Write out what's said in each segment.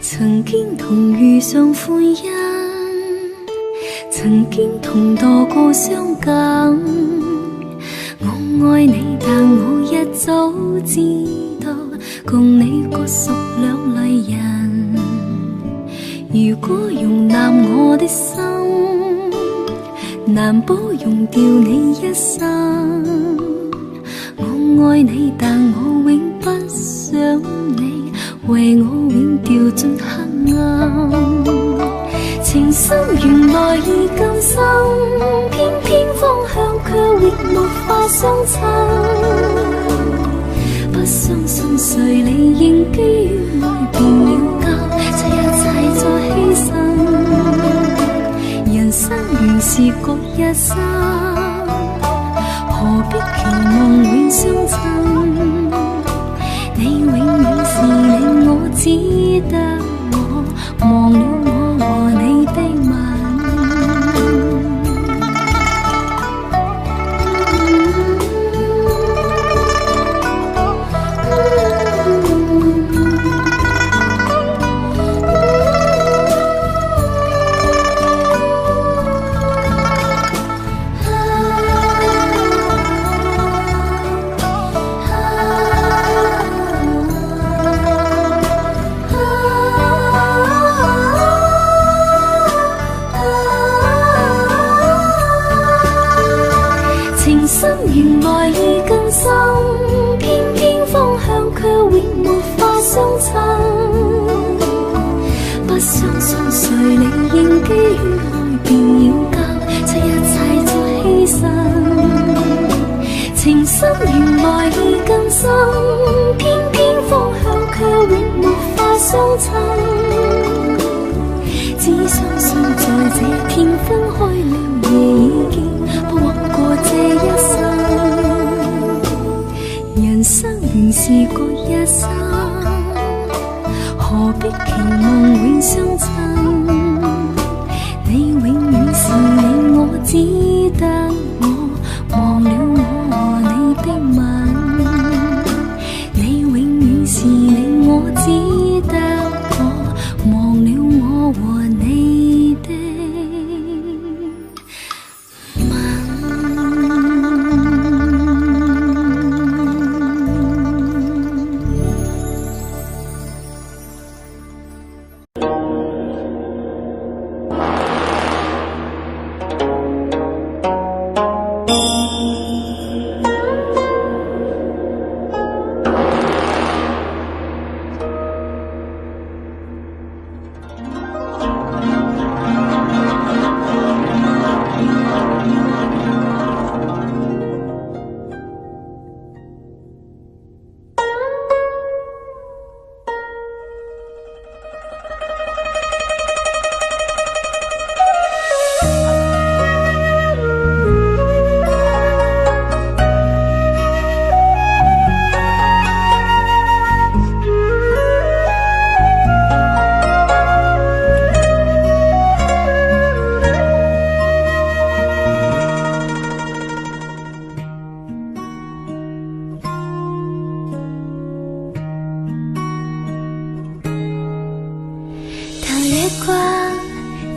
曾经同遇上歡欣，曾經同墮過傷感。我愛你，但我一早知道，共你各屬兩類人。如果容納我的心，難保容掉你一生。我愛你，但我永不想你為我永掉進黑暗。情深原來已更深，偏偏方向卻亦沒法相襯。不相信誰理應基於愛便要交，這一切在犧牲。人生原是各一生，何必期望永相襯？你永遠是你，我只得我忘了我和你的吻。情深原來已更深，偏偏方向卻永沒法相襯。不相信誰理應基於愛便要交，這一切在犧牲。情深原來已更深，偏偏方向卻永沒法相襯。只相信在這天分開了，夜已經不枉過這一生。人生原是各一生，何必期望永相襯？你永遠是你，我只得我忘了我和你的吻。你永遠是你，我只得我忘了我和你的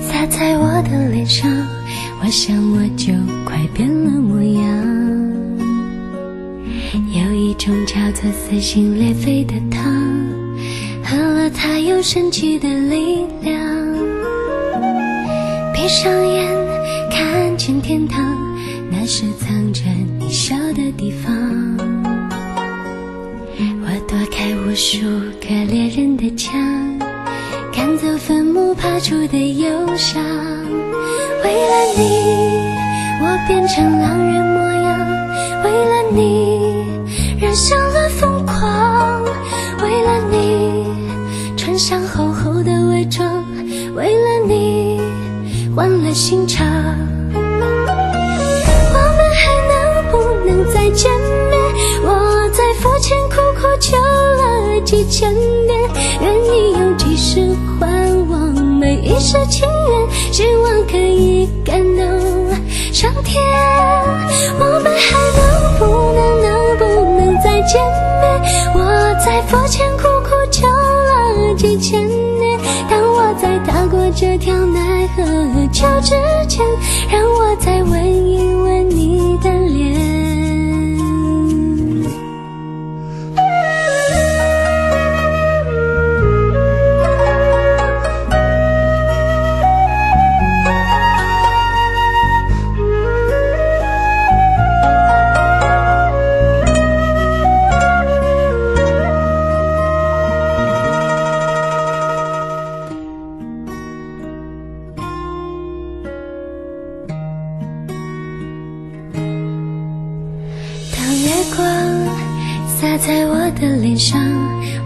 洒在我的脸上，我想我就快变了模样。有一种叫做撕心裂肺的糖，喝了它有神奇的力量。闭上眼看见天堂，那是藏着你笑的地方。我躲开无数个猎人的枪，赶走坟墓爬出的忧伤。为了你我变成狼人模样，为了你染上了疯狂，为了你穿上厚厚的伪装，为了你换了心肠。我们还能不能再见面？我在佛前苦苦求了几千年，愿意用几世换我们一世情缘，希望可以感动上天。我们还能不能再见面？我在佛前苦苦求了几千年，当我在踏过这条奈何桥之前，让我再吻一吻你的脸。洒在我的脸上，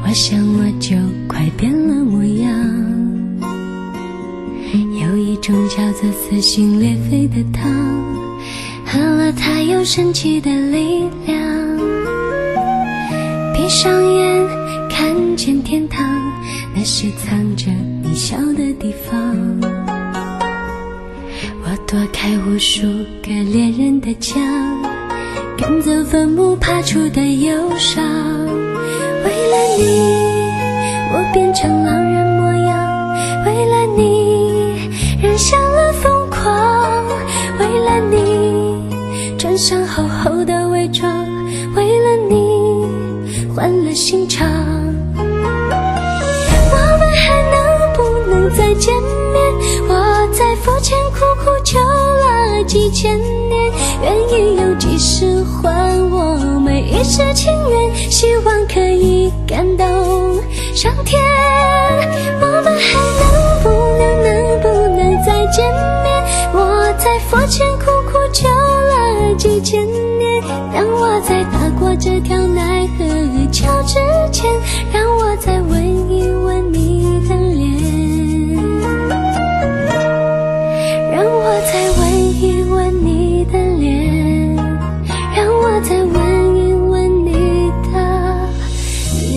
我想我就快变了模样。有一种叫做撕心裂肺的糖，喝了它有神奇的力量。闭上眼看见天堂，那是藏着你笑的地方。我躲开无数个恋人的墙，赶走坟墓爬出的忧伤。为了你我变成狼人模样，为了你染上了疯狂，为了你穿上厚厚的伪装，为了你换了心肠。我们还能不能再见面？我在佛前苦苦求了几千年，愿意用几世换我每一世情缘，希望可以感动上天。我们还能不能再见面？我在佛前苦苦求了几千年，当我在踏过这条奈何桥之前，让我再吻一吻你的脸，让我再吻一吻你的脸，让我再吻一吻你的脸。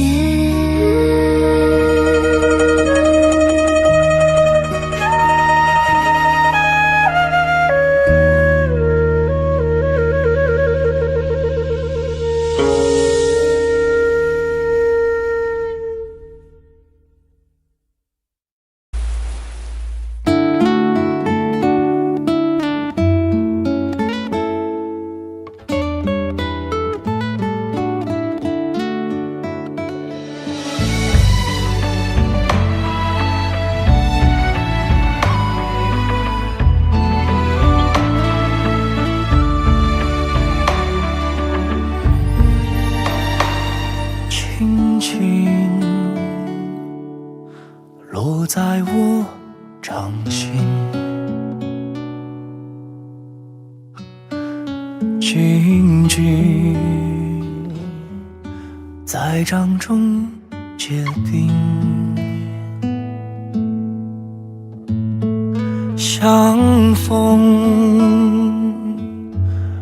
落在我掌心，静静在掌中结冰，相逢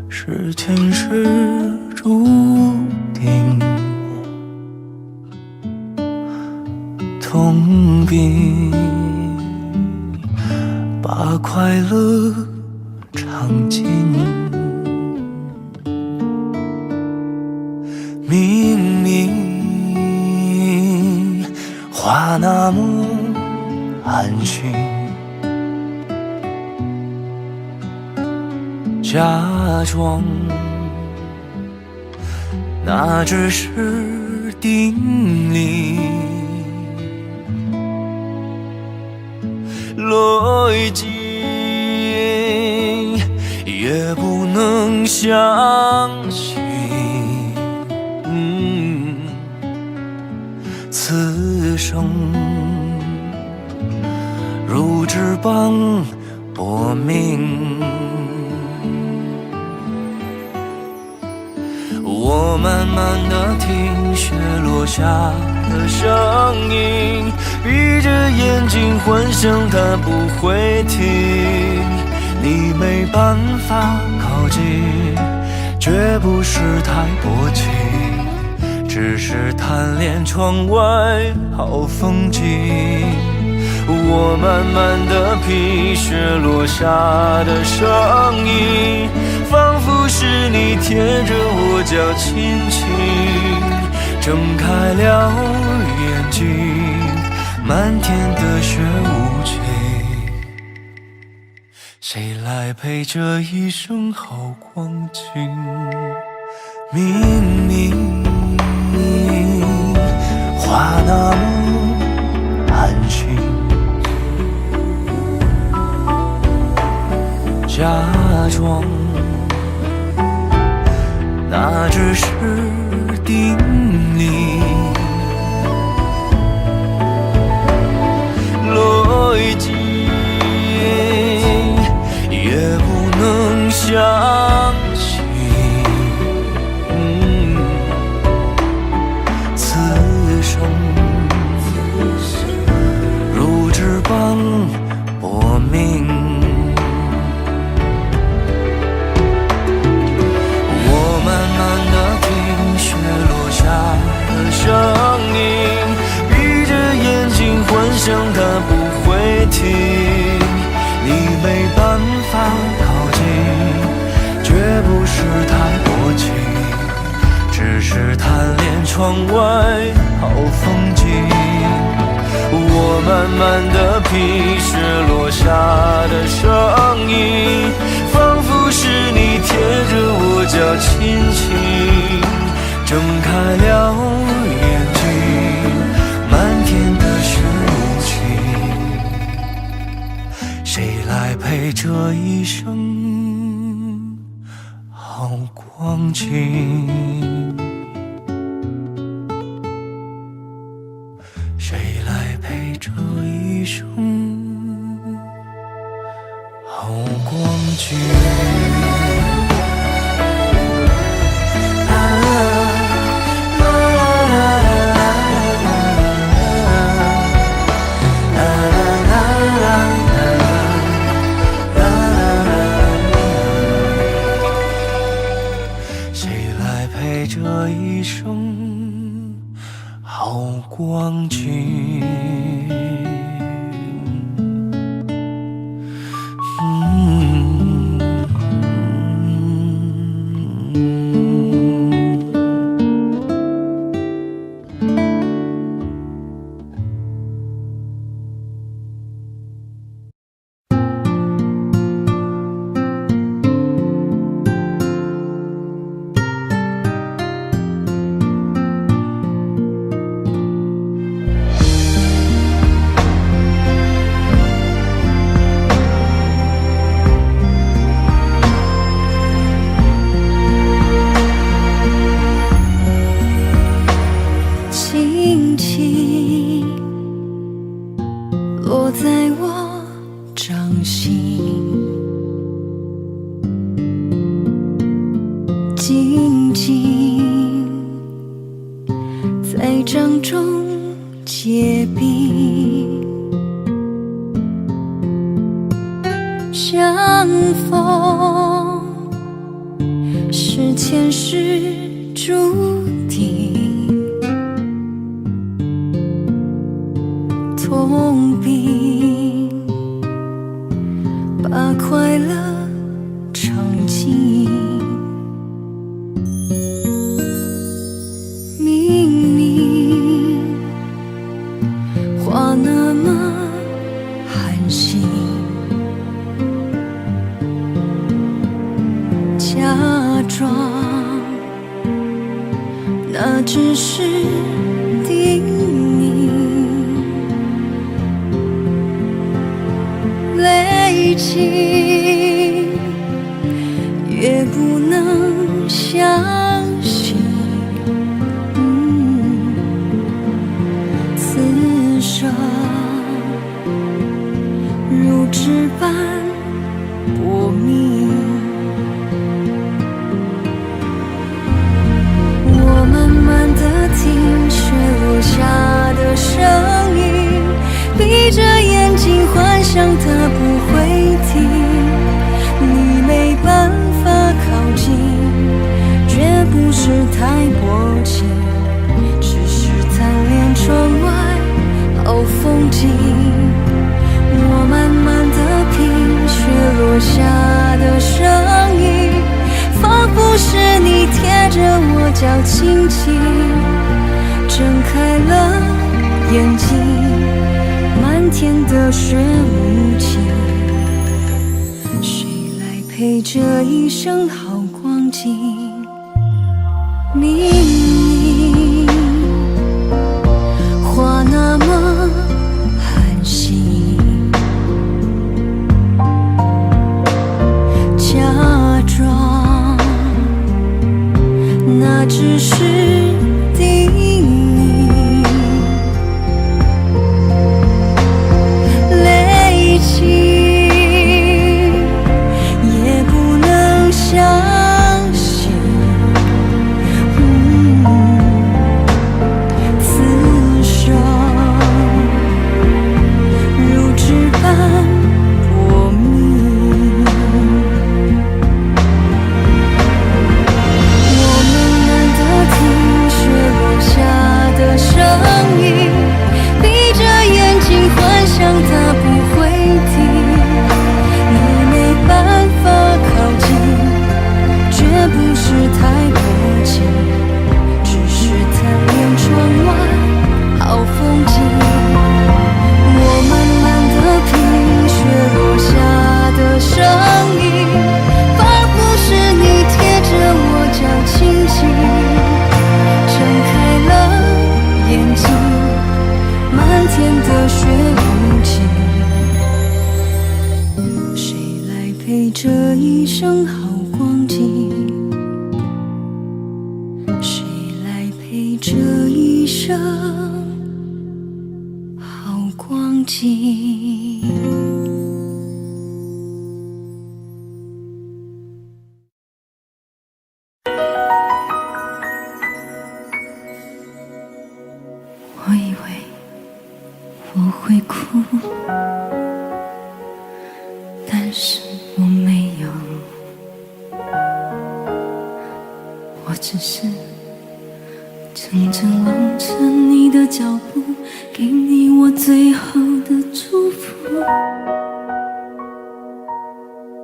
是前世注定，痛并把快乐尝尽。明明话那么安心，假装那只是定理，逻辑也不能相信。此生如纸般薄命，我慢慢地听雪落下的声音，闭着眼睛幻想它不会停。你没办法靠近，绝不是太薄情，只是贪恋窗外好风景。我慢慢的皮雪落下的声音，仿佛是你贴着我脚轻轻睁开了眼睛，漫天的雪无情，谁来陪这一生好光景？明明话那么安心，假装那只是叮咛，逻辑也不能相信，此生如纸般薄命。我慢慢地听雪落下的声音，闭着眼睛幻想它不会停，你没办法靠近，绝不是太薄情，只是贪恋窗外好风景。我慢慢的皮雪落下的声音，仿佛是你贴着我脚轻轻睁开了眼睛，漫天的雪无情，谁来陪这一生好光景？谁来陪这一生好光景？谁来陪这一生好光景？落在我掌心，静静在掌中结冰，相逢是前世注定，痛并把快乐尝尽，明明话那么寒心，假装那只是叮咛，累积越不能相信，此生如纸般薄命。我慢慢地听雪落下的声音，闭着眼睛幻想它不会停，你没办法靠近，绝不是太薄情，眼睛，漫天的雪无情，谁来陪这一生好光景？明明话那么寒心，假装那只是叮咛，泪尽也不能相信，此生如纸般薄命。我们难得听雪落下的声音，闭着眼睛幻想它不会停，你没办法靠近，绝不是太迫近，只是贪恋窗外好风景。我们难得听雪落下的声音，仿佛是你贴着我脚轻轻睁开了眼睛，漫天的雪无情，谁来陪这一生好光景？谁来陪这一生好光景？我以为我会哭，但是我没有，我只是怔怔望着你的脚步，给你我最后的祝福。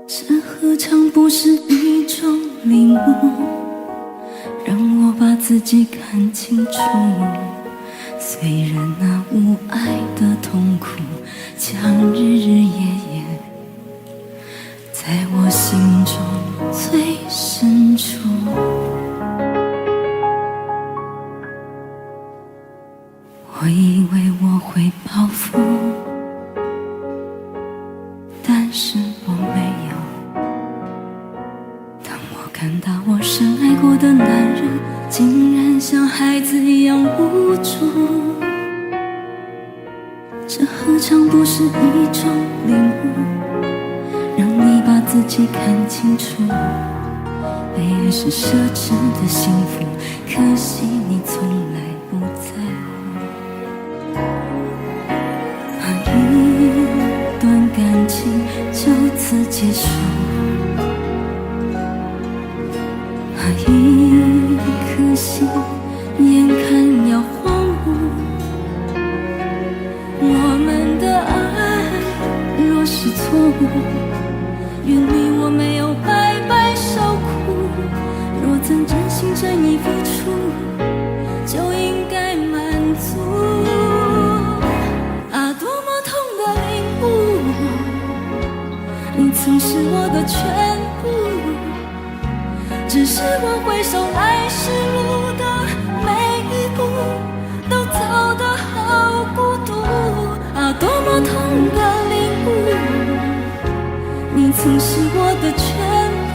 这何尝不是一种领悟，让我把自己看清楚。虽然那无爱的痛苦将日日夜夜在我心中最深处，我以为我会报复，但是我没有。当我看到我深爱过的男人竟然像孩子一样无助，这何尝不是一种领悟，让你把自己看清楚。被爱是奢侈的幸福，可惜你从来不在乎。一段感情就此结束，一颗心眼看要荒芜。我们的爱若是错误，愿你我没有白白受苦。若曾真心真意付出，就应该满足。啊，多么痛的领悟，你曾是我的全部。只是我回首来时路的每一步，都走得好孤独。啊，多么痛的领悟，你曾是我的全部。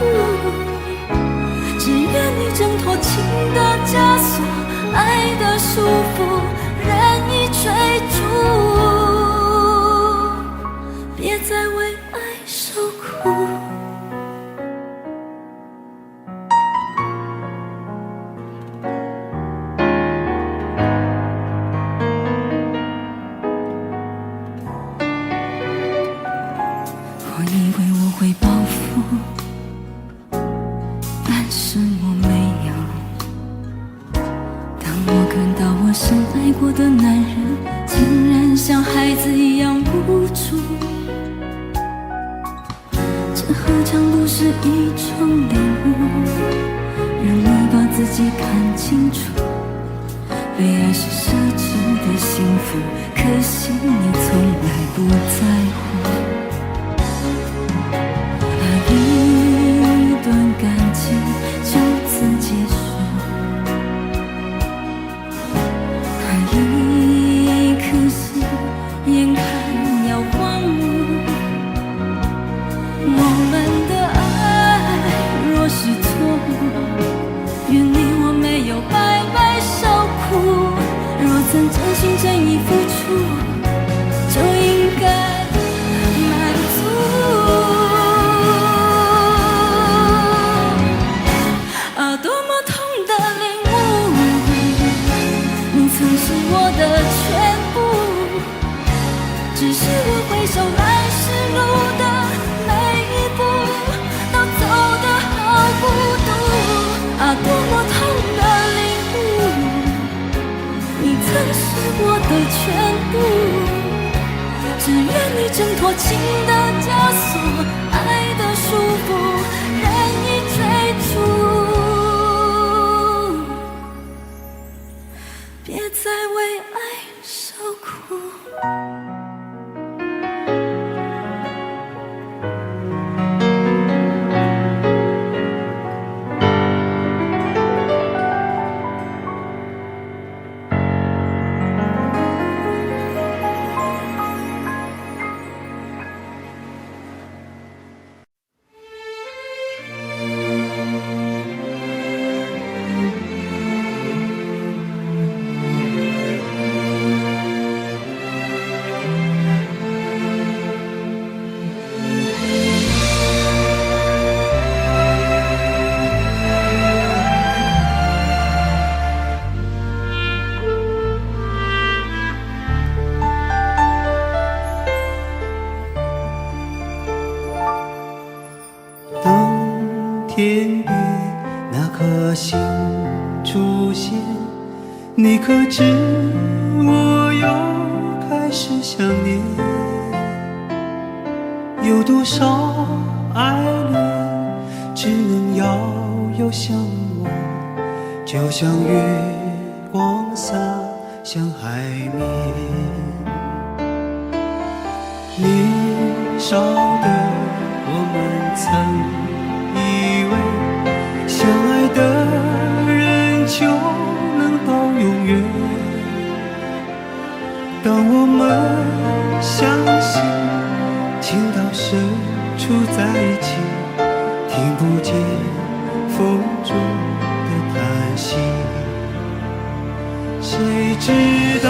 只愿你挣脱情的枷锁，爱的束缚，任意追逐，别再为爱受苦。我以为我会报复，但是我没有。当我看到我深爱过的男人竟然像孩子一样无助，这何尝不是一种领悟，让你把自己看清楚。被爱是奢侈的幸福，可惜你从来不在乎。一段感情就此结束，一颗心眼看要荒芜。我们的爱若是错误，愿你我没有白白受苦。若曾真心真意付出，就应该满足。多么痛的领悟，你曾是我的全部，只是我回首来时路的每一步，都走得好孤独。多么痛的领悟，你曾是我的全部，只愿你挣脱情的枷锁，爱的束缚，任意追逐。别再为爱受苦。天边那颗星出现，你可知我又开始想念？有多少爱恋只能遥遥相望，就像月光洒向海面。年少的我们曾以为相爱的人就能到永远，当我们相信情到深处在一起，听不见风中的叹息。谁知道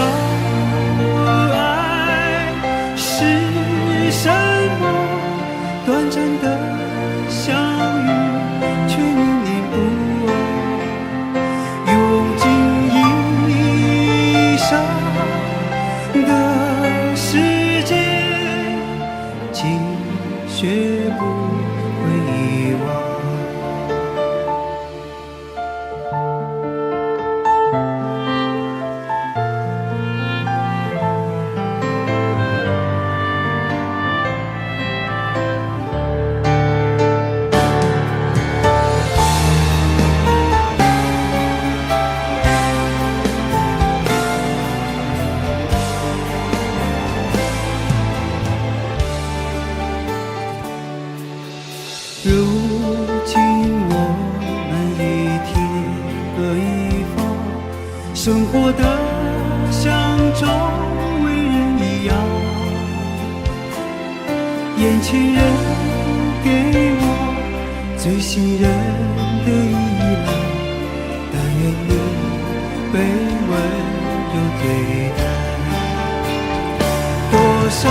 爱是什么？短暂的相遇却念念不忘，用尽一生的时间，竟学不会遗忘。如今我们一天各一方，生活的像周围人一样，眼前人给我最信任的依赖，但愿你被温柔对待。多少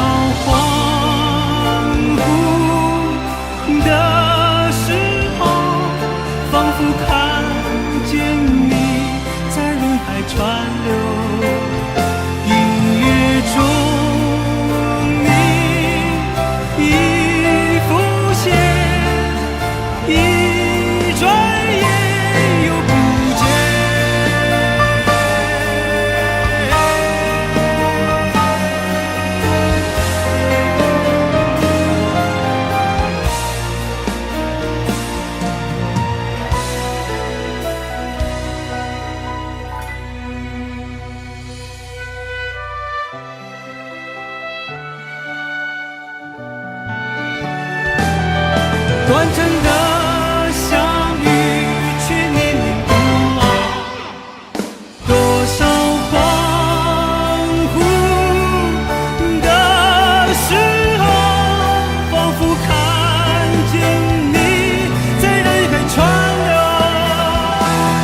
恍惚的时候，仿佛看见你在人海川流，音乐中你已浮现，一转眼又不见。真的相遇，却念念不忘。多少恍惚的时候，仿佛看见你在人海川流，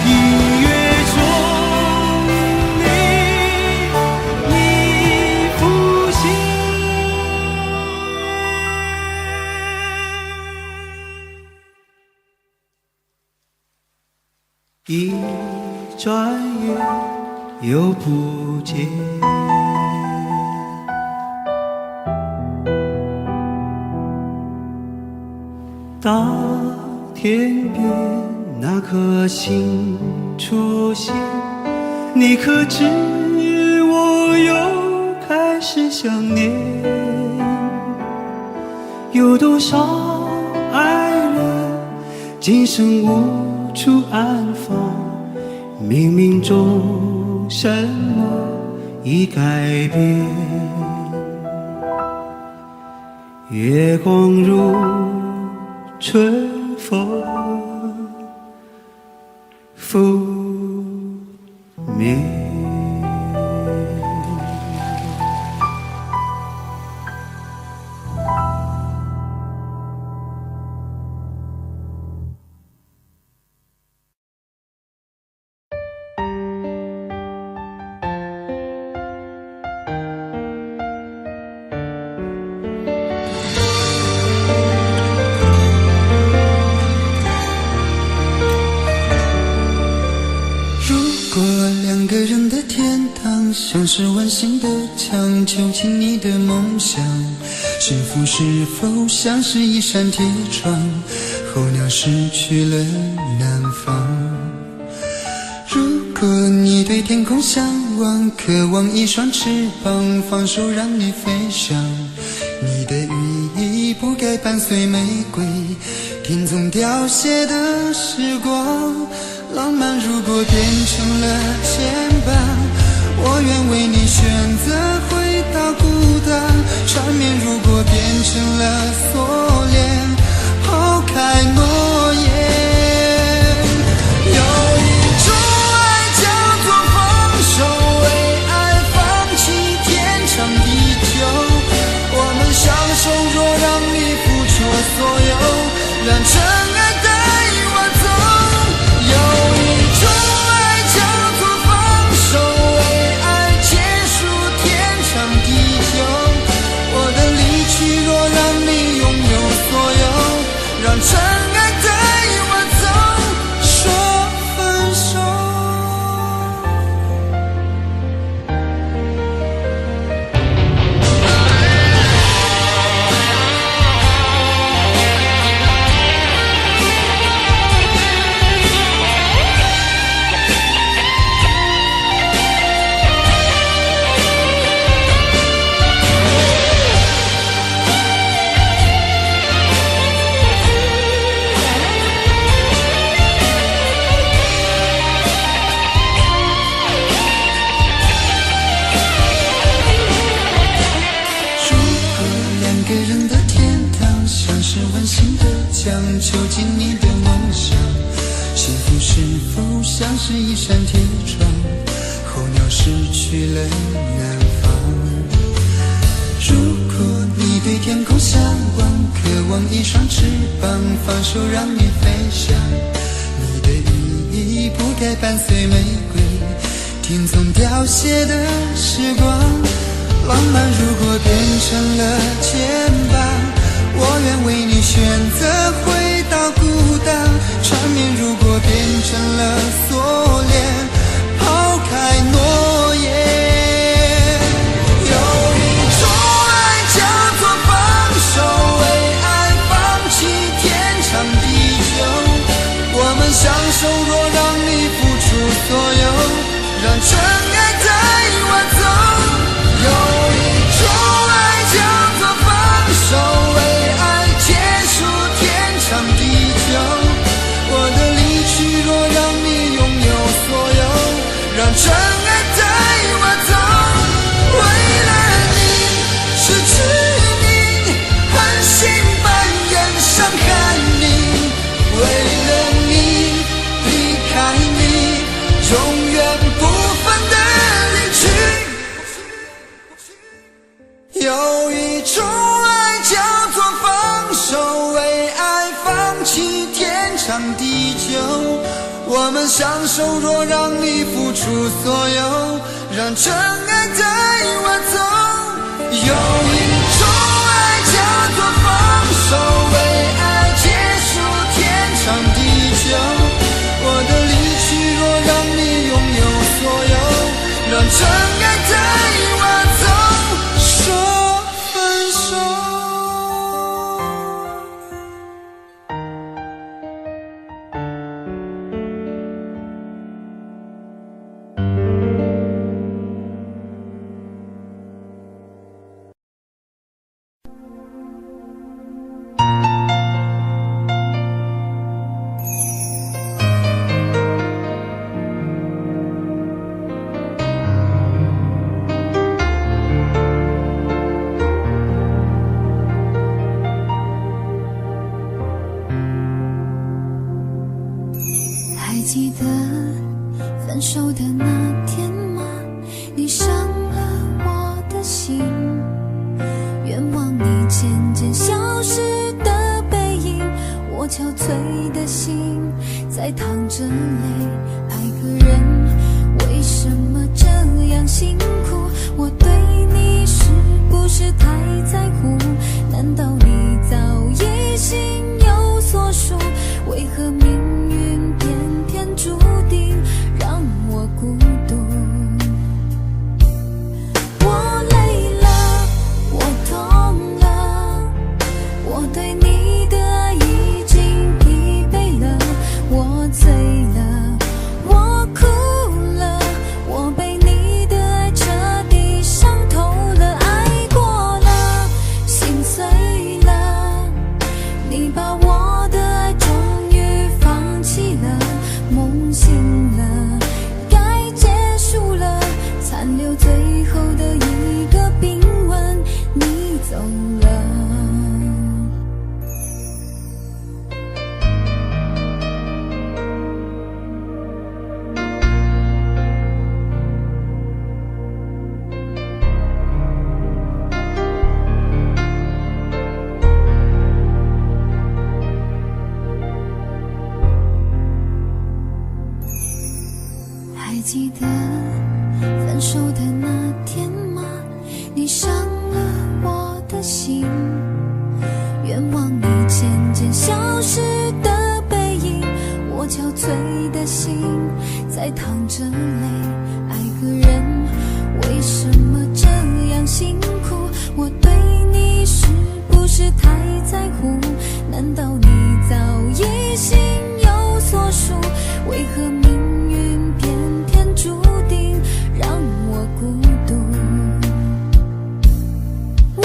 一月中你浮现。一转眼又不见，大天边那颗星出现，你可知我又开始想念？有多少爱人今生无处安放，冥冥中什么已改变？月光如春风拂面。像是温馨的墙，囚禁你的梦想。幸福是否像是一扇铁窗，候鸟失去了南方。如果你对天空向往，渴望一双翅膀，放手让你飞翔。你的羽翼不该伴随玫瑰，听从凋谢的时光。浪漫如果变成了牵绊，我愿为你选择回到孤单。缠绵如果变成了锁链，抛开诺言。有一种爱叫做放手，为爱放弃天长地久。我们相守，若让你付出所有，让真爱带我走。有一种爱叫做放手，为爱结束天长地久。我的离去，若让你拥有所有，让真爱带我走，说分手。囚禁你的梦想，幸福是否像是一扇铁窗，候鸟失去了南方。如果你对天空向往，渴望一双翅膀，放手让你飞翔。你的羽翼不该伴随玫瑰，听从凋谢的时光。浪漫如果变成了牵绊，我愿为你选择回到孤单。缠绵如果变成了锁链，抛开诺言。有一种爱叫做放手，为爱放弃天长地久。我们相守，若让你付出所有，让真爱带我走。有一种爱叫做放手，为爱结束天长地久。我的离去，若让你我们相守，若让你付出所有，让真爱带我走。有一种爱叫做放手，为爱结束天长地久。我的离去，若让你拥有所有，让真爱带我走。说分手。还记得分手的那天吗？你伤了我的心，愿望你渐渐消失的背影，我憔悴的心在淌着泪。爱个人为什么这样辛苦？我对你是不是太在乎？难道你早已心有所属？为何命运偏偏注定让我孤独？我累了，我痛了，我对你的爱已经疲惫了，我醉了，我哭了，我被你的爱彻底伤透了，爱过了，心碎了，你把我的爱终于放弃了，梦醒了，该结束了，残留最后的一个冰吻，你走了。还记得分手的那天吗？你伤了我的心，愿望你渐渐消失的背影，我憔悴的心在淌着泪。爱个人为什么这样辛苦？我对你是不是太在乎？难道你早已心有所属？为何命运偏偏注定让我孤独？我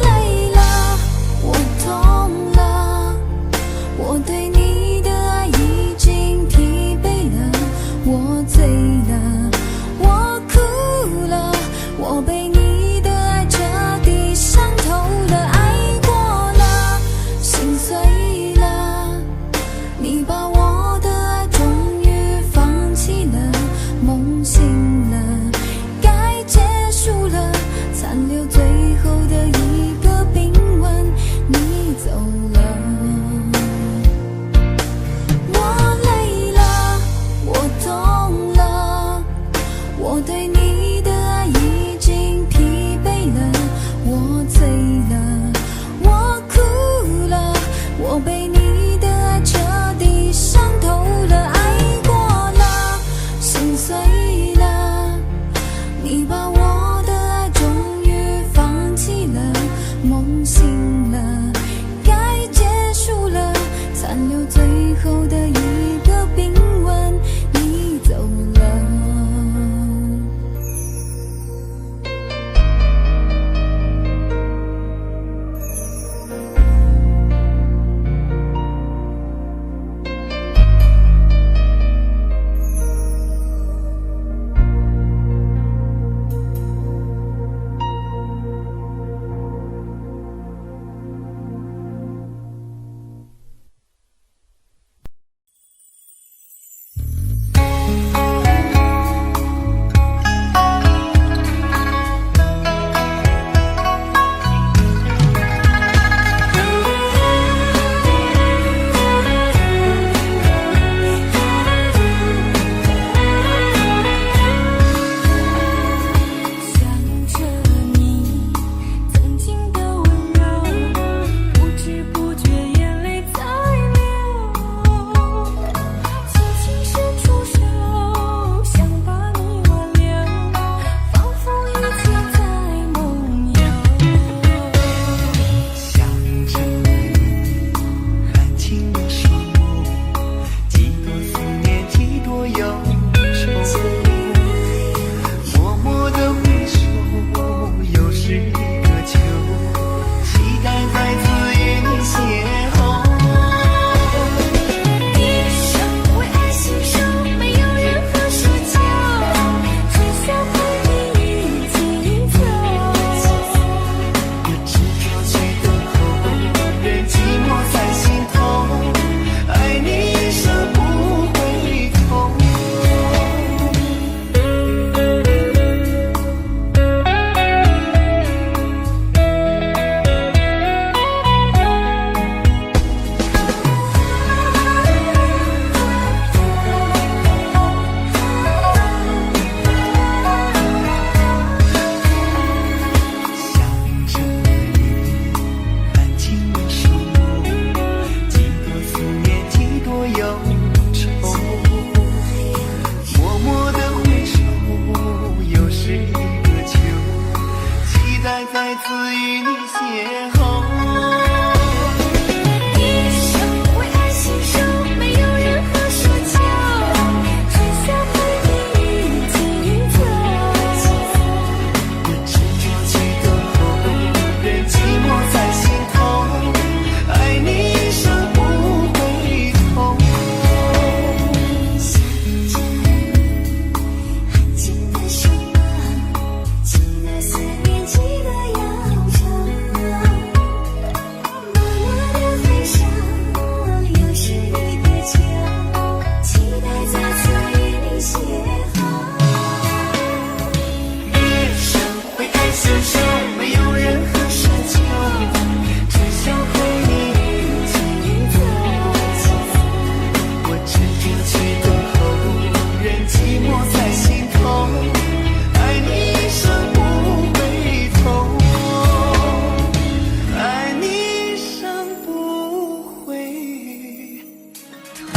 累了，我痛了，我对你的爱已经疲惫了，我醉了，我哭了，我被你的爱彻底伤透了，爱过了，心碎了，你把我的爱终于放弃了，梦醒了，该结束了，残留最后的一个冰吻，你走了。我累了，我痛了，我对你的爱已经疲邂逅。一生为爱信守，没有任何奢求，春夏会你尽云走。我执着去等候，任寂寞在心头，爱你一生不回头。想着安静的手啊，情的思念，记得要长。默默的回想，又是一个秋，期待再次与你邂逅。一生为爱厮守，没有任何奢求，春夏会你尽云走。我执着去等候，任寂寞在心头，爱你一生不回头，爱你一生不回头。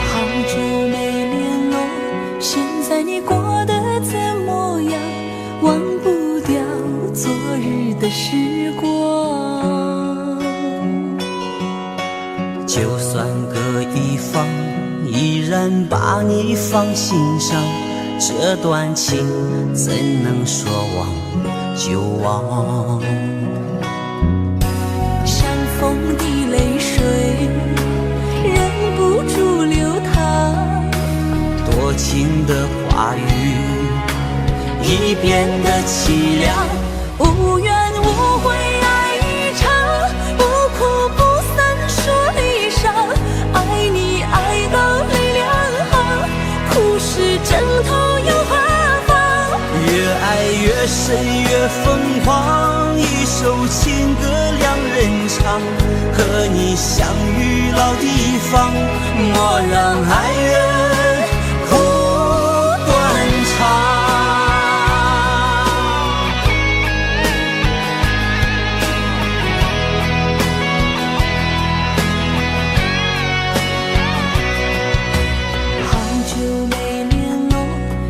好久没联络，现在你过得怎么样？忘不掉昨日的时光。就算隔一方，依然把你放心上。这段情怎能说忘就忘？像风的泪水，忍不住流淌。多情的话语已变得凄凉。无怨无悔爱一场，不哭不散说离殇。爱你爱到泪两行，哭湿枕头又何妨？越爱越深越疯狂，一首情歌两人唱，和你相遇老地方，莫让爱人哭断肠。好久没联络，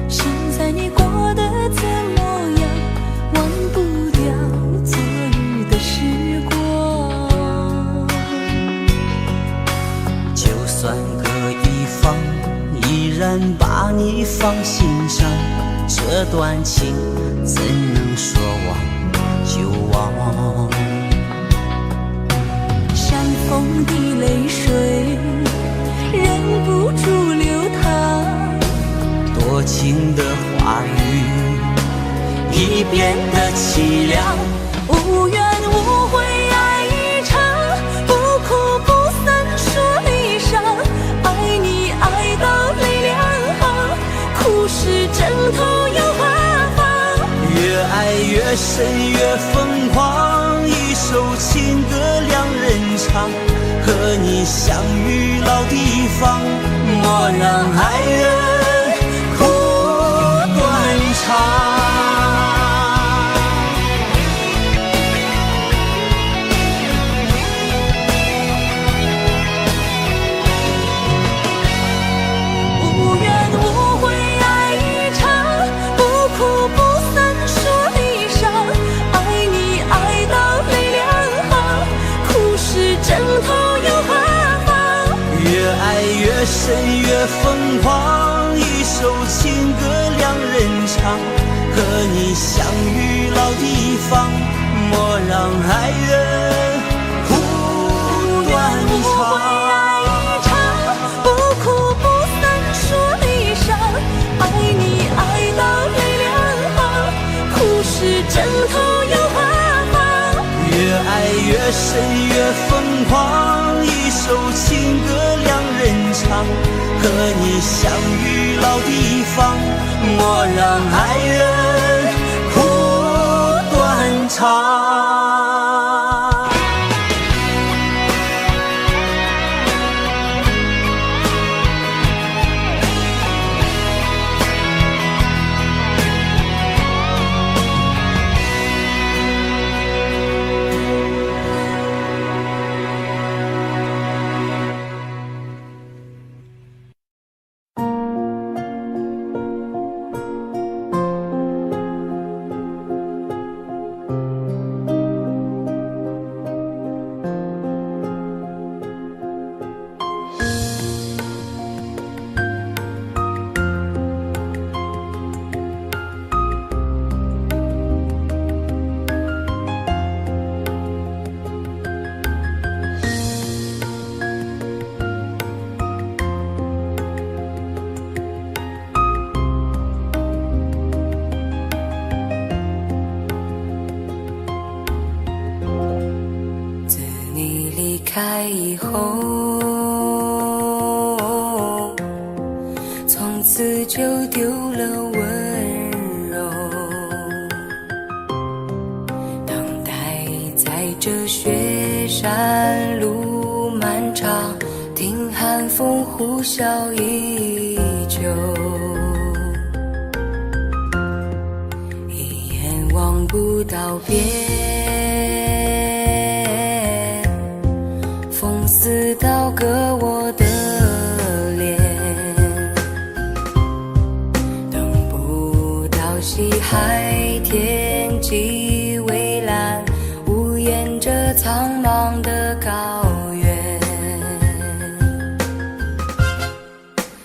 现在你过得怎么样？忘不掉昨日的时光。就算隔一方，依然把你放心上。这段情怎能说忘就忘？像风的泪水，忍不住流淌。多情的话语已变得凄凉。无怨无悔爱一场，不哭不散说离殇。爱你爱到泪两行，哭湿枕头又何妨？越爱越深越疯狂，一首情歌两人唱，和你相遇老地方，莫让爱人哭断肠。无怨无悔爱一场，不哭不散说离殇。爱你爱到泪两行，哭湿枕头又何妨？越爱越深越疯狂，一首情歌两人唱，和你相遇老地方，莫让爱人哭断肠。不哭不散说离殇。爱你爱到泪两行，哭湿枕头又何妨？越爱越深越疯狂，一首情歌两人唱，和你相遇老地方，莫让爱人哭断肠。拆以后，从此就丢了温柔。等待在这雪山路漫长，听寒风呼啸依旧。一眼望不到边，风似刀割我的脸，等不到西海天际蔚蓝，无言着苍茫的高原。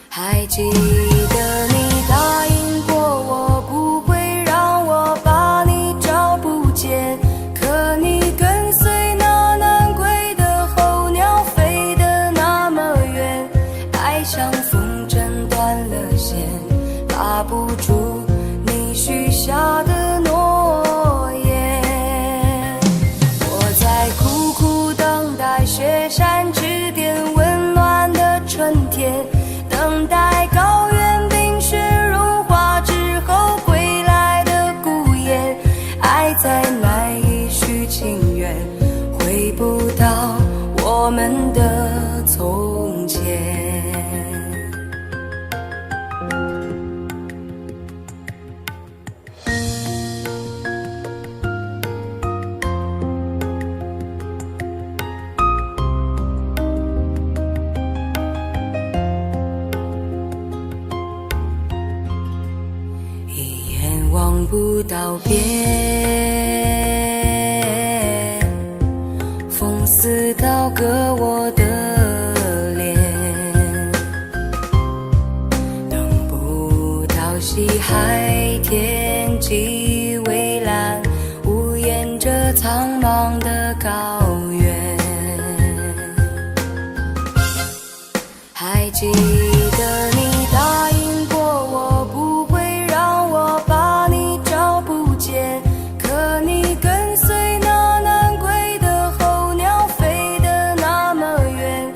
还记得你答应过我不会让我把你找不见，可你跟随那南归的候鸟飞得那么远，爱像风筝断了线，拉不住你许下的诺言。我在苦苦等待雪山之巅温暖的春天，等待高原冰雪融化之后归来的孤雁，爱再难以续情缘，回不到我们的从前。一眼望不到边，风似刀割我的脸，等不到西海天际蔚蓝，无言着苍茫的高原。还记得你答应过我不会让我把你找不见，可你跟随那南归的候鸟飞得那么远，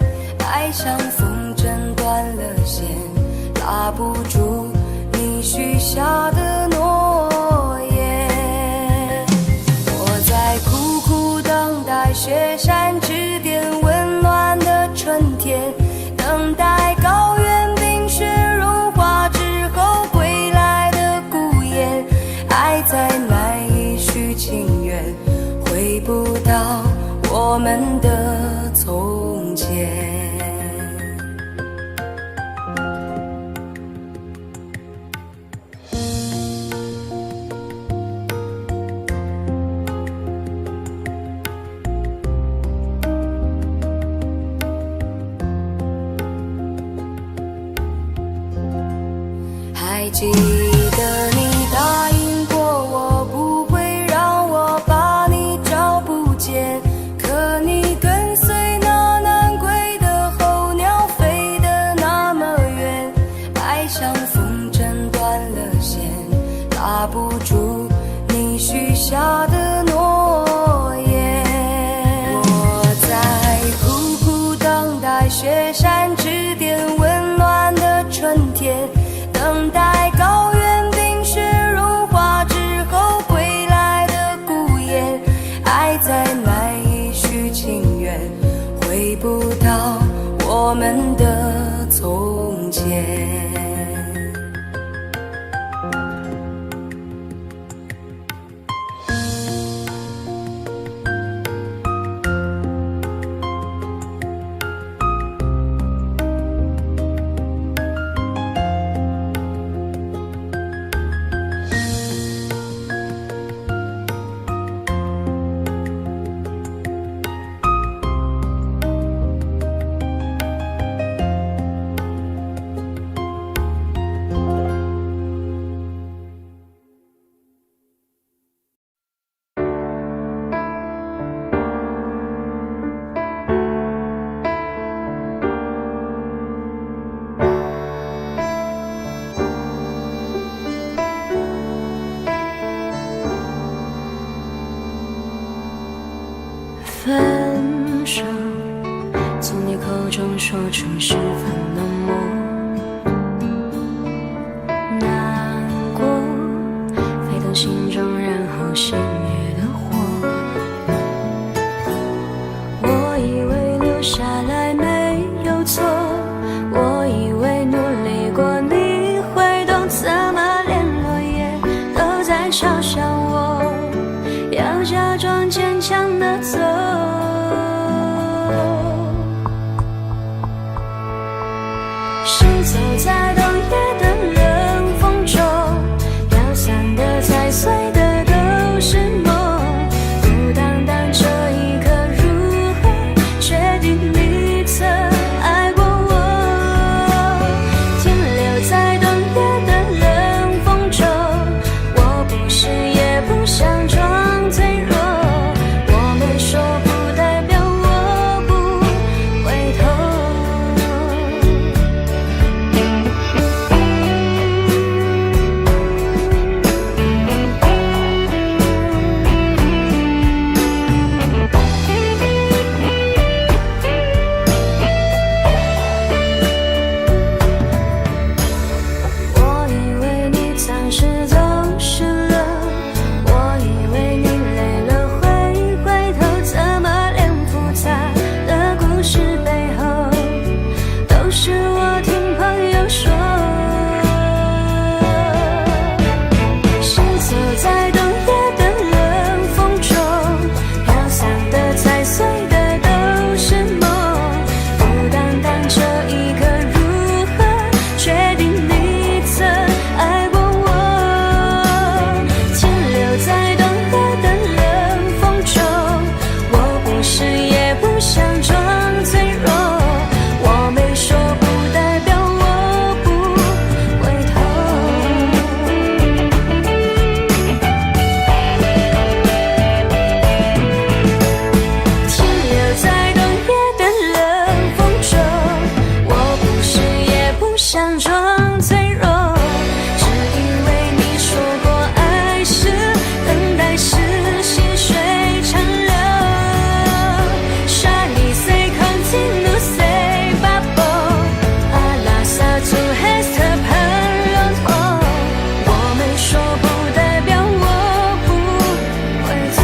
爱像风筝断了线，拉不住你许下的诺言。我在苦苦等待雪山之巅温暖的春天，等待高原冰雪融化之后归来的孤雁，爱再难以续情缘，回不到我们的从前。还记得你答应过我不会让我把你找不见，可你跟随那南归的候鸟飞得那么远，爱像风筝断了线，拉不住你许下的诺言。我在苦苦等待雪山之巅温暖的春天，等待高原冰雪融化之后归来的孤雁，爱再难以续情缘，回不到我们的从前。分手口中说出十分冷漠。难过沸腾心中，然后熄灭的火。我以为留下来没有错，我以为努力过你会懂，怎么连落叶都在嘲笑我，要假装坚强的走。是走在冬夜的冷风中，飘散的踩碎的都是梦，孤单单这一刻如何确定你曾爱过我？停留在冬夜的冷风中，我不是也不想装脆弱，我没说不代表我不回头。我以为你暂时走失了，我以为你累了会回头，怎么连复杂的故事背后都是我听朋友说。是走在冬夜的冷风中，飘散的踩碎的都是梦，孤单单这一刻如何确定你曾爱过我？停留在冬夜的冷风中，我不是也不想装脆弱，我没说不代表我不回头。停留在冬夜的冷风中，我不是也不想装脆弱，只因为你说过爱是等待是细水长流。Shiny say continue say bubble alla sa tu hesta pan long， 我没说不代表我不回头。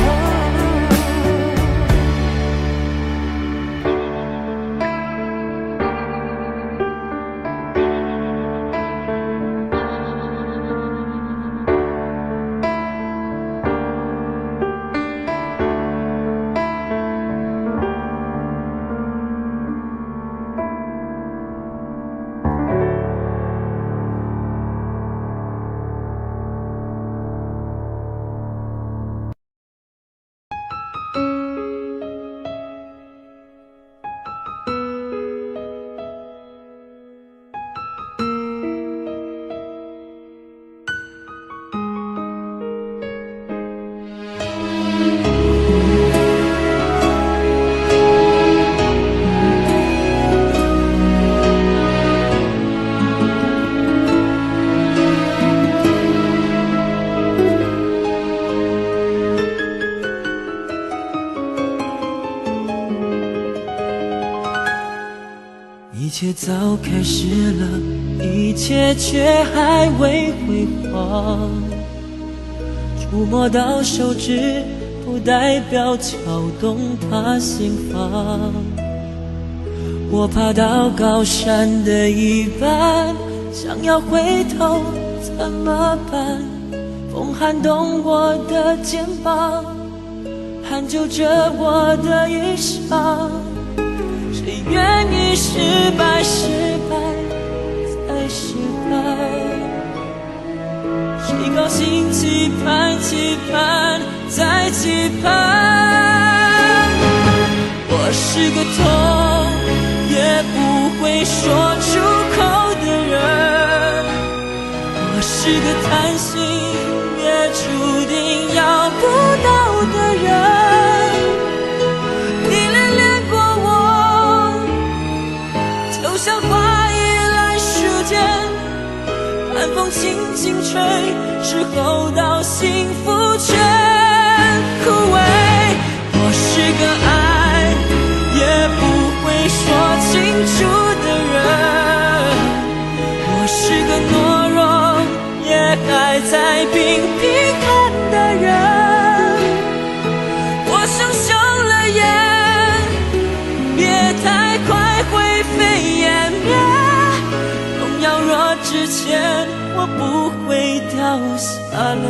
一切早开始了，一切却还未辉煌。触摸到手指，不代表敲动他心房。我爬到高山的一半，想要回头怎么办？风撼动我的肩膀，hand就着我的衣裳。谁愿意失败，失败再失败？谁高兴期盼，期盼再期盼？我是个痛也不会说出口的人，我是个贪心也注定要不到的人。像花依赖时间，寒风轻轻吹，之后到幸福全枯萎。我是个爱也不会说清下泪。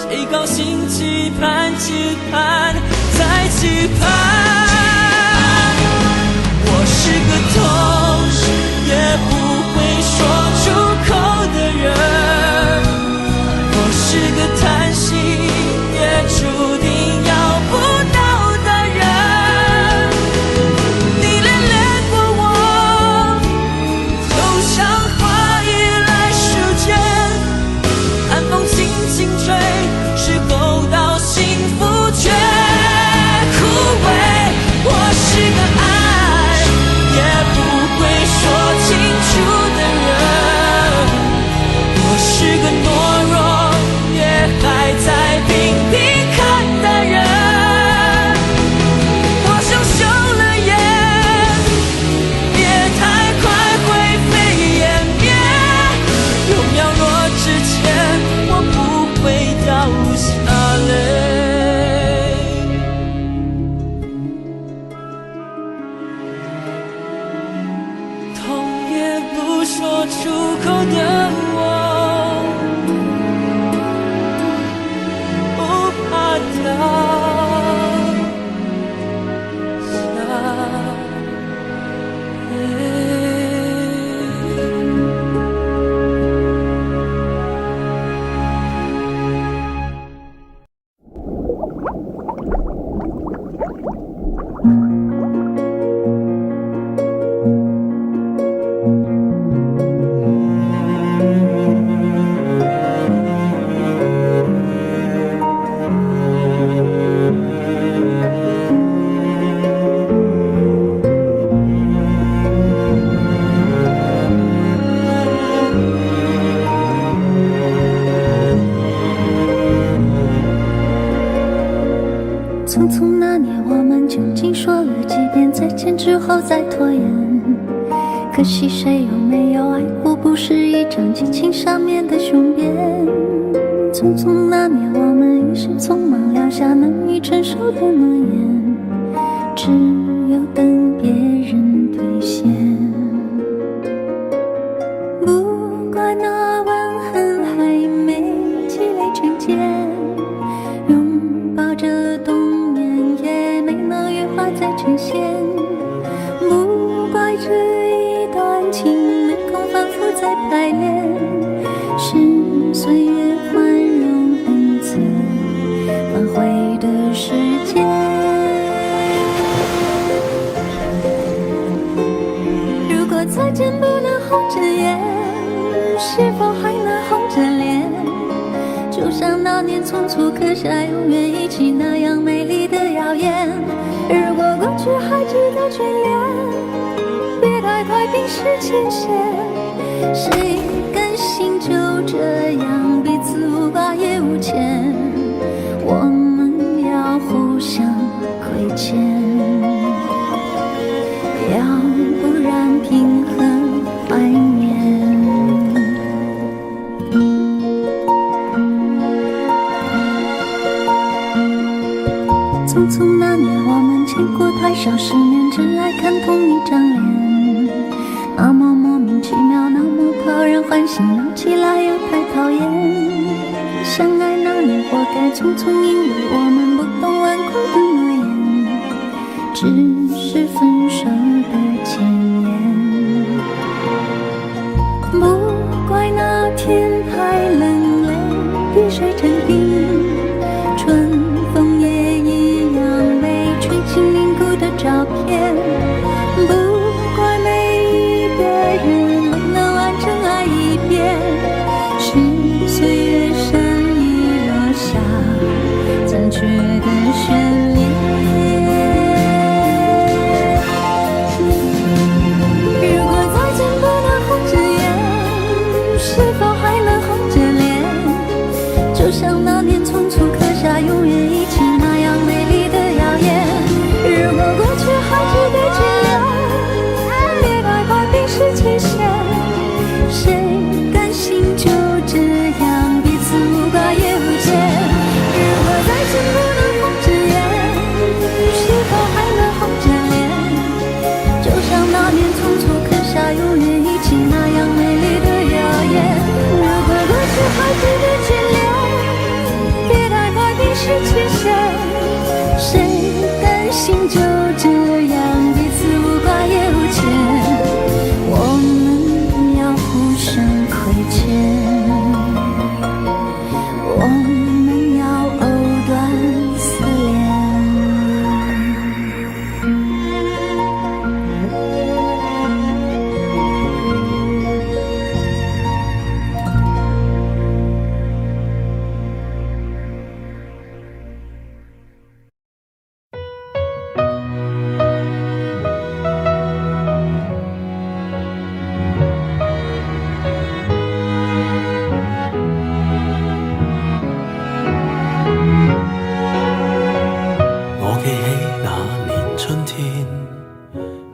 谁高兴期盼期盼再期盼，我是个痛也不会说出口的人，我是个叹息也注定要不到的人。你恋恋过我，就像花依赖时间，寒风轻轻吹，是够到幸福却枯萎。我是个爱也不会说清楚的人，我是个懦弱也还在频频看的人。我想休了眼，别太快灰飞烟灭，有秒落之前我不会掉下泪。痛也不说出口的我，不怕掉下泪。匆匆那年，我们究竟说了几遍再见之后再拖延？可惜谁有没有爱过，不是一张激情上面的雄辩。匆匆那年，我们一时匆忙撂下难以承受的诺言，只有等别人兑现。不怪那吻痕还没积累成茧，拥抱着冬眠也没能羽化再成仙。不怪这一段情没空反复再排练，是岁月宽容恩赐挽回的时间。如果再见不能红着眼，是否还能红着脸？就像那年匆促刻下永远一起那样美丽的谣言。如果过去还值得眷恋，别太快冰释前嫌。谁甘心就这样彼此无挂也无牵？我们要互相亏欠，要不然凭何怀念？匆匆那年，我们见过太少世面，只爱看同一张脸。那么莫名其妙，那么讨人欢喜，闹起来又太讨厌。相爱那年，活该匆匆，因为我们不懂顽固的诺言，只是分手的前言。不怪那天太冷，泪滴水成冰，春风也一样被吹起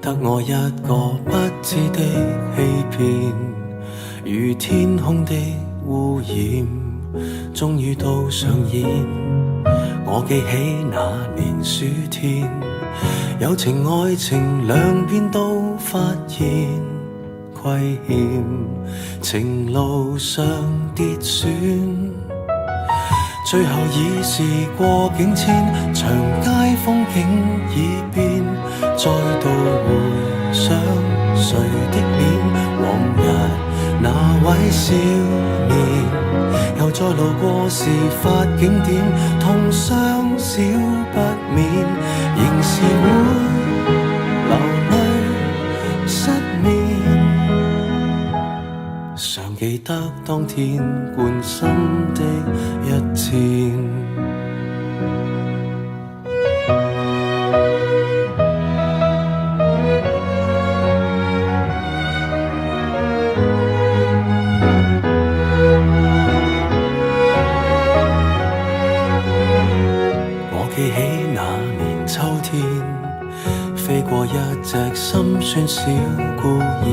得我一個不知的欺騙，如天空的污染，終於都上演。我記起那年暑天，友情愛情兩邊都發現虧欠，情路上跌損，最後已是過境遷，長街風景已變，再度回想誰的臉，往日那位少年，又再路過事發景點，痛傷少不免，仍是會流淚失眠，常記得當天貫心的一箭。記起那年秋天，飛過一隻心酸小孤燕，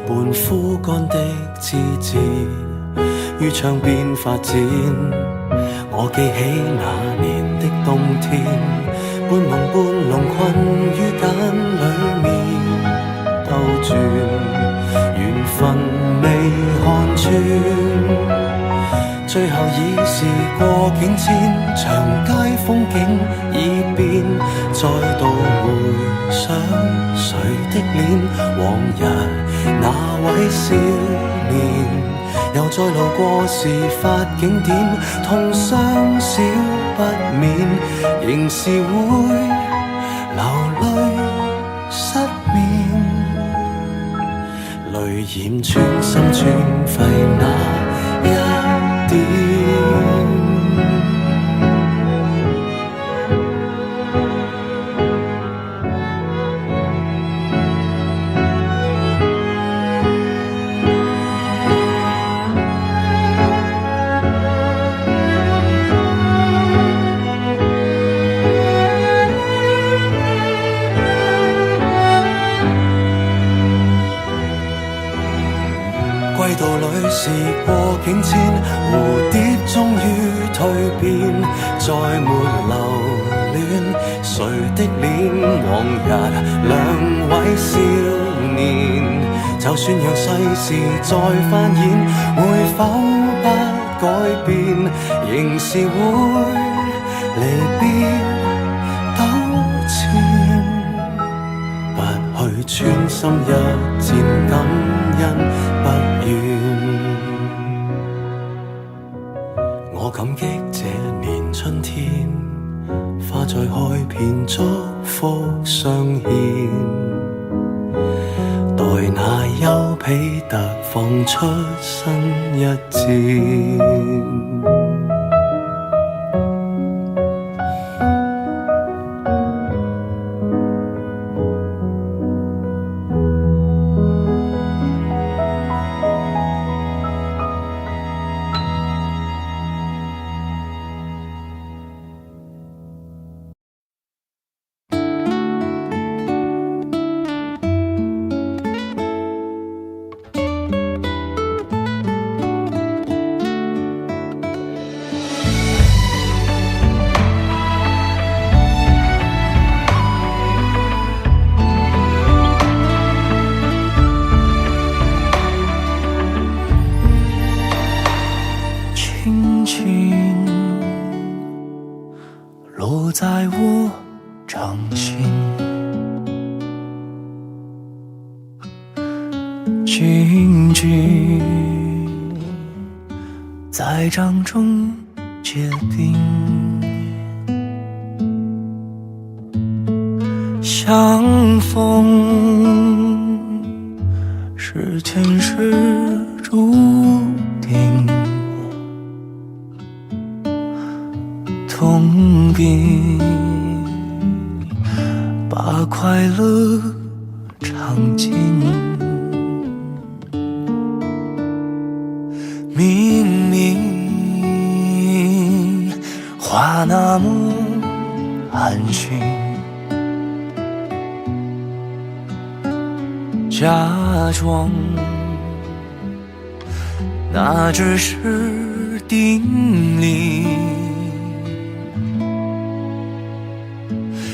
半枯乾的枝節於窗邊發展。我記起那年的冬天，半夢半朧困於繭裡面兜轉，緣分未看穿，最後已是過境遷，長街風景已變，再度回想誰的臉，往日那位少年，又再路過事發景點，痛傷少不免，仍是會流淚失眠，淚染穿心穿肺那一歸途裏是過境遷，蝴蝶終於蛻變，再沒留戀誰的臉，往日兩位少年，就算讓世事再翻演，會否不改變，仍是會離別糾纏，不去穿心一箭，感恩不願。我感激這年春天，花再開遍，祝福相獻，待那丘比特放出新一箭。落在我掌心，静静在掌中结冰，相逢是前世注定，痛并把快乐尝尽，明明话那么寒心，假装那只是定理，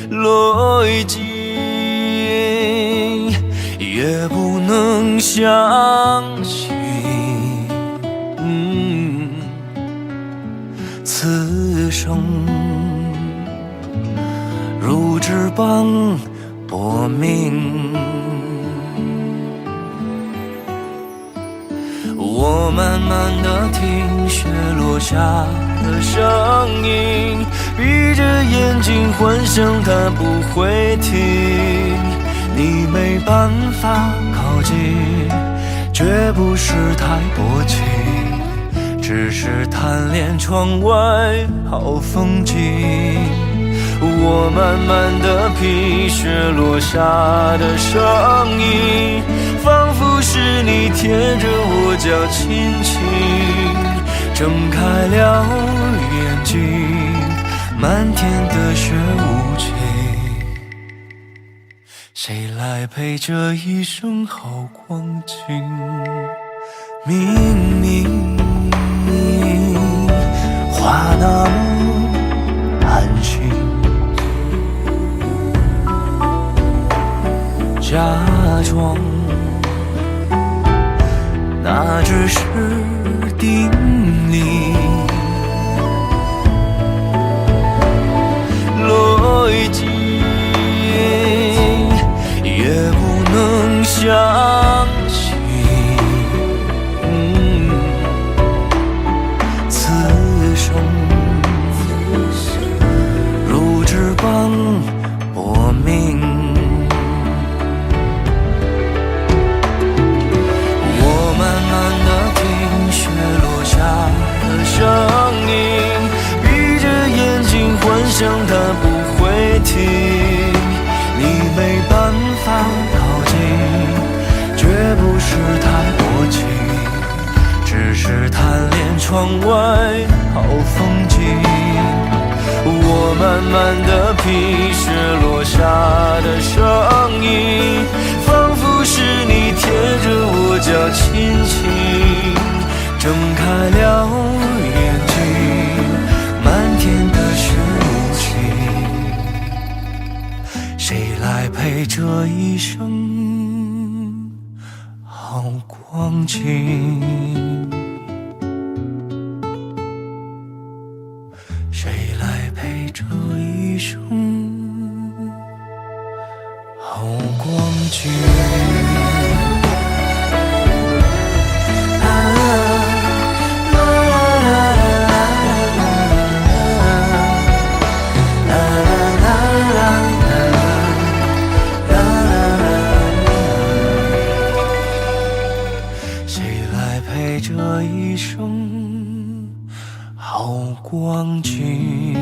逻辑也不能相信。此生如纸般薄命，我慢慢地听雪落下的声音，闭着眼睛幻想它不会停。你没办法靠近，绝不是太薄情，只是贪恋窗外好风景。我慢慢地品雪落下的声音，仿佛是你贴着我脚轻轻睁开了眼睛，漫天的雪无情，谁来陪这一生好光景？明明话那么安心，假装那只是定理，逻辑也不能相信。此生如纸般薄命，我慢慢地听雪落下的声音，闭着眼睛幻想它不会停。你没办法靠近，绝不是太薄情，只是贪恋窗外好风景。我慢慢地品雪落下的声音，仿佛是你贴着我脚轻轻睁开了眼睛，漫天的雪无情，谁来陪这一生好光景？谁来陪这一生好光景？这一生好光景。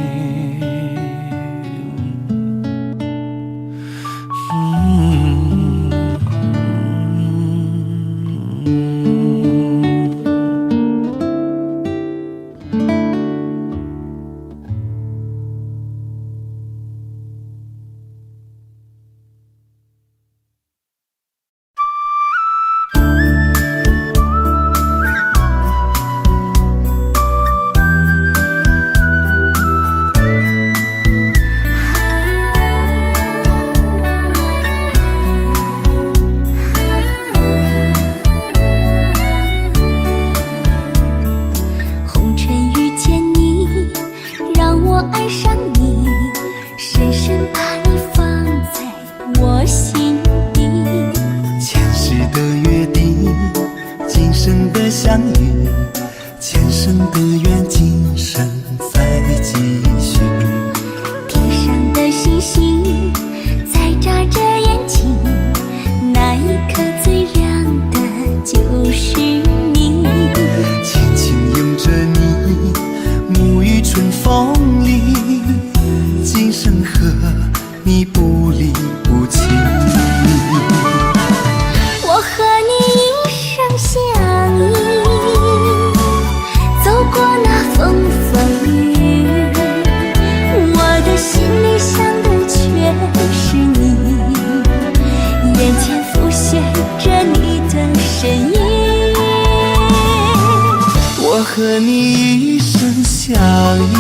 和你一生相依，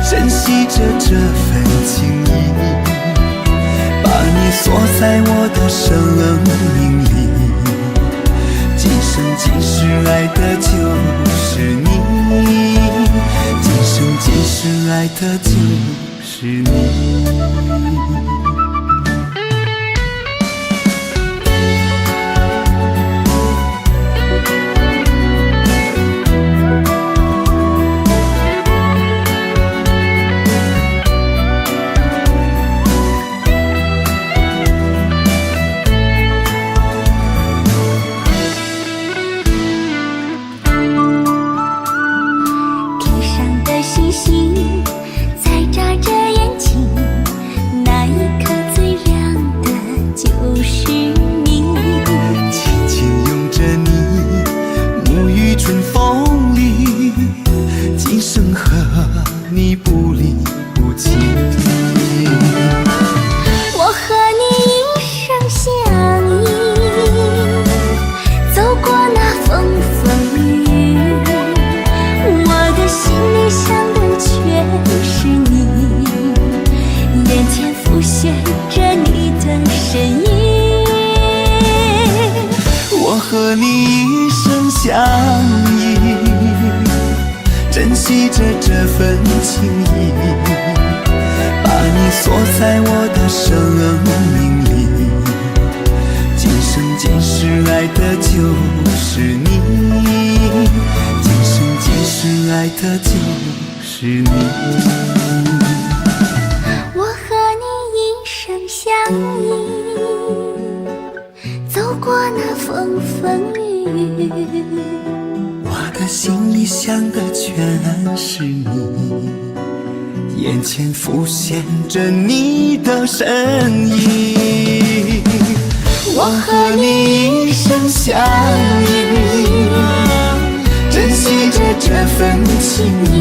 珍惜着这份情谊，把你锁在我的生命里，今生今世爱的就是你，今生今世爱的就是你。眼前浮现着你的身影，我和你一生相依，珍惜着这份情谊，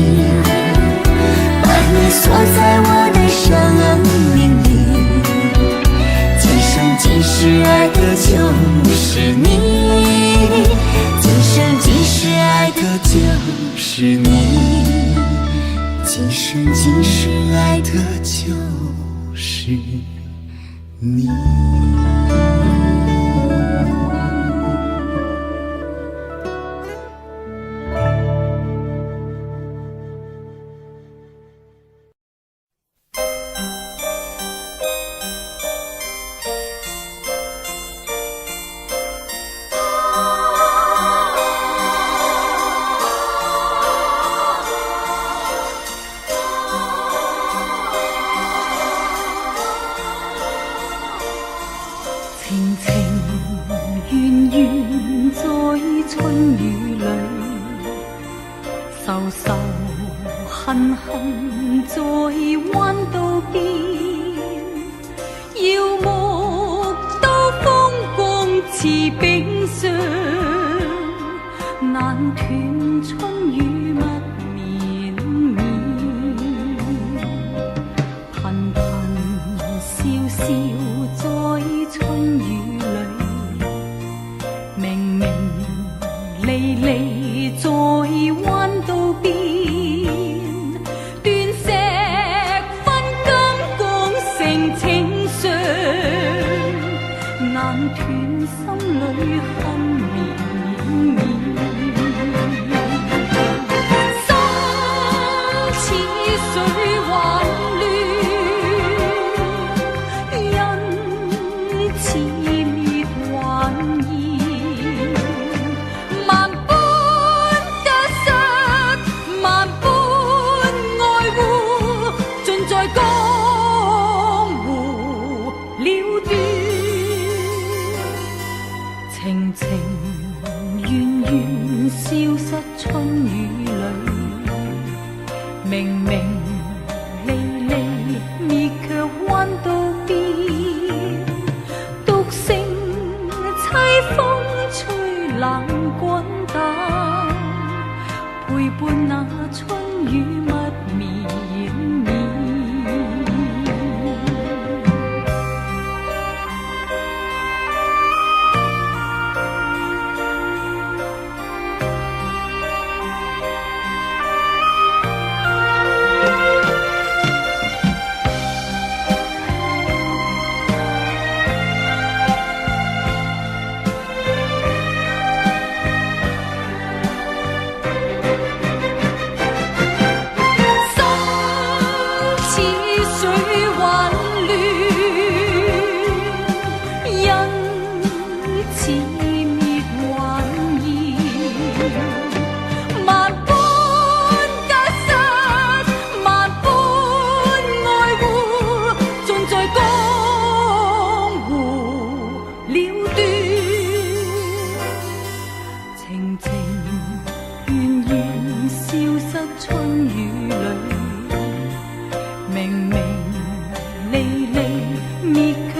把你锁在我的生命里，今生今世爱的就是你，今生今世爱的就是你，今生今世爱的就是你。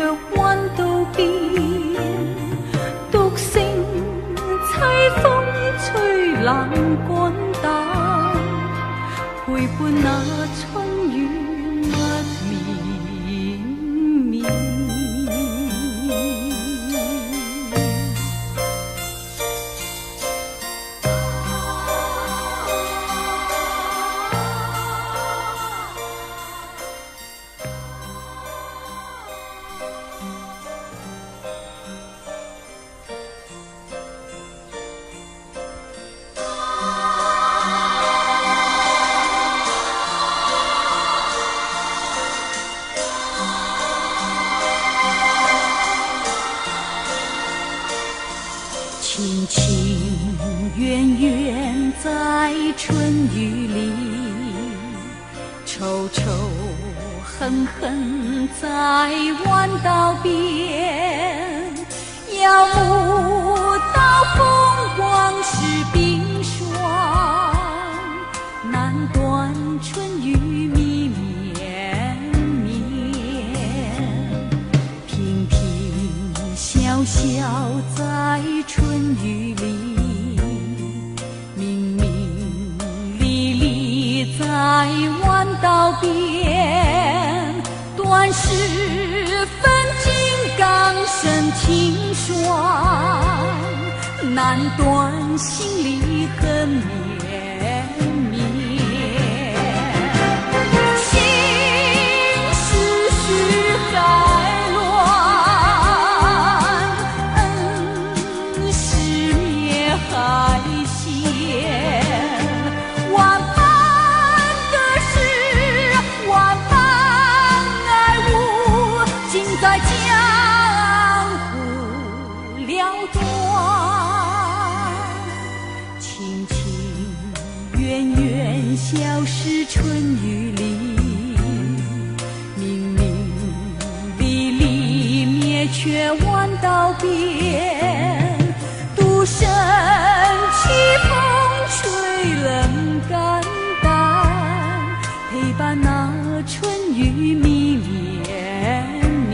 若弯到边，独剩凄风吹冷肝胆，陪伴那春雨密绵绵。情情远远在春雨里，愁愁恨恨在弯道边。要慕到风光是冰霜，难断春雨绵绵绵。平平小小在春雨里，明明丽丽在弯道边。断时分金刚生情霜，难断心里恨绵绵。心事绪海乱，恩是灭海线。万般的事，万般爱物，尽在江湖了断。情情远远消失春雨里，明明丽丽灭却弯道边。独身凄风吹冷肝胆，陪伴那春雨绵绵绵。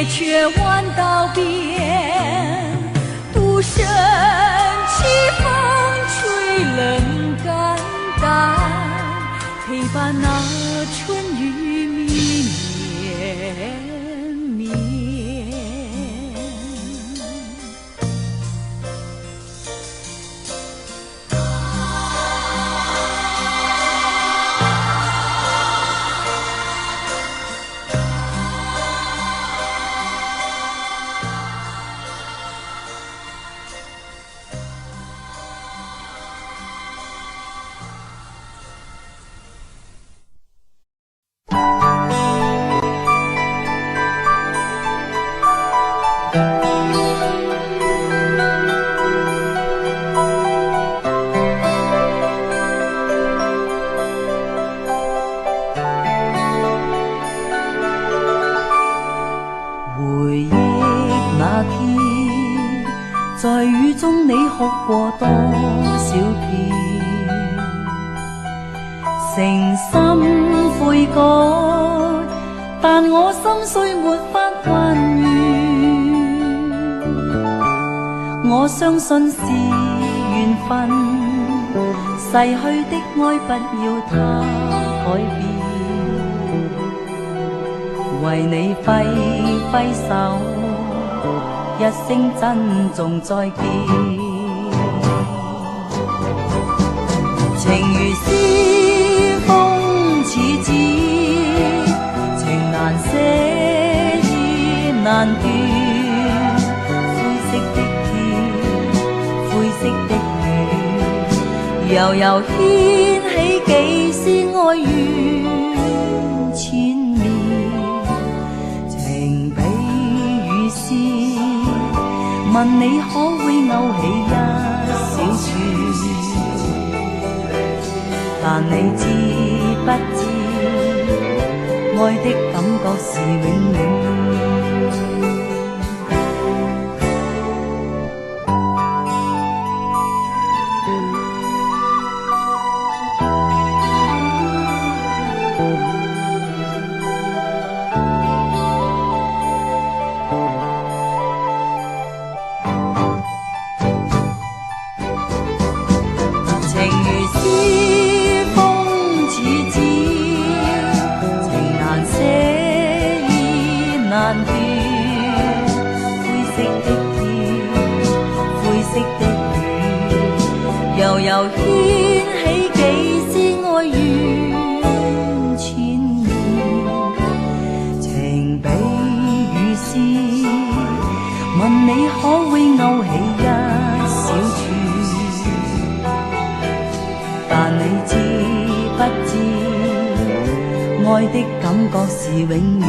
却弯道边，独身凄风吹冷肝胆，陪伴那春雨绵绵绵。在雨中你哭過多少遍，誠心悔改，但我心雖沒法還原。我相信是緣分，逝去的愛不要它改變。为你挥挥手，一声珍重再见。情如丝，风似纸，情难舍，意难断。灰色的天，灰色的雨，悠悠掀起几丝哀怨缠绵。情比雨丝，问你可会勾起一小串？但你知不知，爱的感觉是永远。情如丝，风似纸，情难舍，意难断。灰色的天，灰色的雨，悠悠掀起几丝哀怨缠绵。情比雨丝，问你可会勾起一小串？但你知不知，爱的感觉是永远。